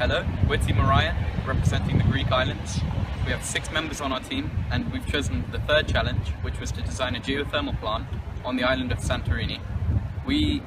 Hello, we're Team Orion, representing the Greek islands. We have 6 members on our team, and we've chosen the third challenge, which was to design a geothermal plant on the island of Santorini. We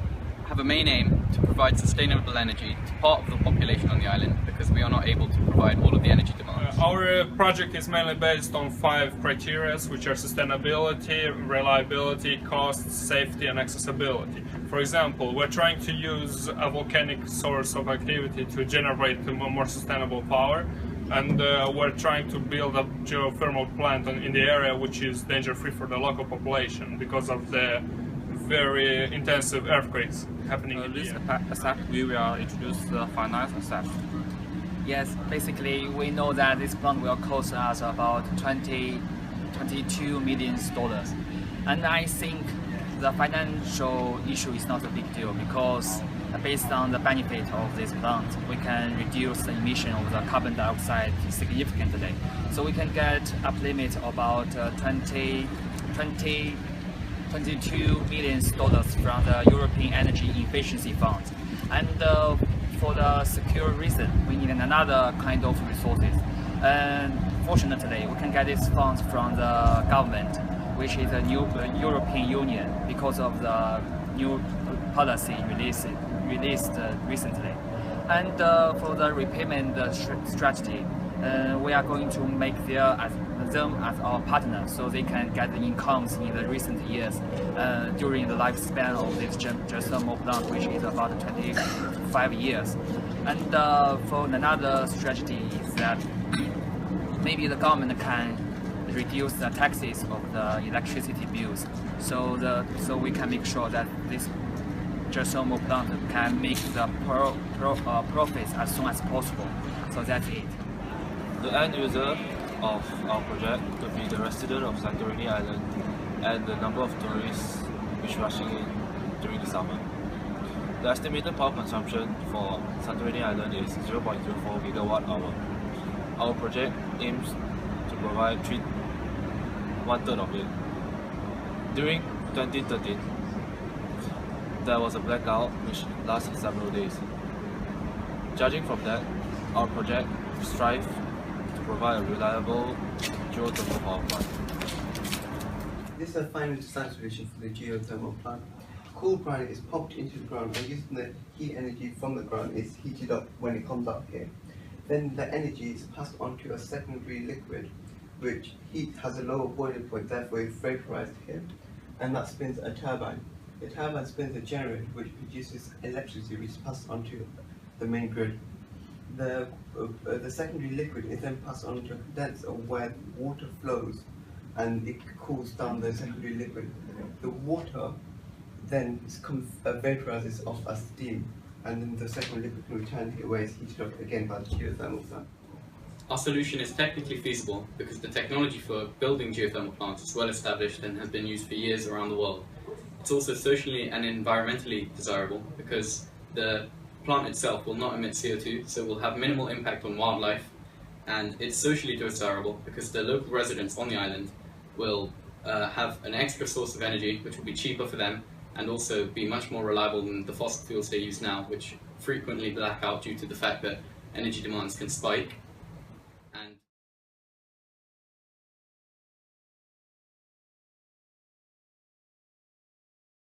have a main aim to provide sustainable energy to part of the population on the island, because we are not able to provide all of the energy demands. Our project is mainly based on 5 criteria, which are sustainability, reliability, cost, safety and accessibility. For example, we're trying to use a volcanic source of activity to generate a more sustainable power, and we're trying to build a geothermal plant in the area which is danger-free for the local population because of the very intensive earthquakes happening in this the aspect, we will introduce the finance aspect. Yes, basically we know that this plant will cost us about $22 million. And I think the financial issue is not a big deal because based on the benefit of this plant, we can reduce the emission of the carbon dioxide significantly. So we can get up limit about $22 million from the European Energy Efficiency Fund. And for the secure reason, we need another kind of resources. And fortunately, we can get these funds from the government, which is the new European Union, because of the new policy released recently. And for the repayment strategy, we are going to make them as our partner, so they can get the incomes in the recent years during the lifespan of this geothermal plant, which is about 25 years. And for another strategy is that maybe the government can reduce the taxes of the electricity bills, so we can make sure that this geothermal plant can make the profits as soon as possible. So that's it. The end user of our project could be the resident of Santorini Island and the number of tourists which rushing in during the summer. The estimated power consumption for Santorini Island is 0.04 gigawatt hour. Our project aims to provide one-third of it. During 2013, there was a blackout which lasted several days. Judging from that, our project strives to provide a reliable geothermal power plant. This is a final design solution for the geothermal plant. Cool brine is pumped into the ground and using the heat energy from the ground is heated up when it comes up here. Then the energy is passed on to a secondary liquid, which heat has a lower boiling point, therefore it's vaporized here, and that spins a turbine. The turbine spins a generator which produces electricity which is passed onto the main grid. The secondary liquid is then passed on to a condenser where water flows and it cools down the secondary liquid. The water then vaporizes off as steam, and then the secondary liquid can return here where it's heated up again by the geothermal plant. Our solution is technically feasible because the technology for building geothermal plants is well established and has been used for years around the world. It's also socially and environmentally desirable because the plant itself will not emit CO2, so will have minimal impact on wildlife, and it's socially desirable because the local residents on the island will have an extra source of energy which will be cheaper for them and also be much more reliable than the fossil fuels they use now, which frequently black out due to the fact that energy demands can spike.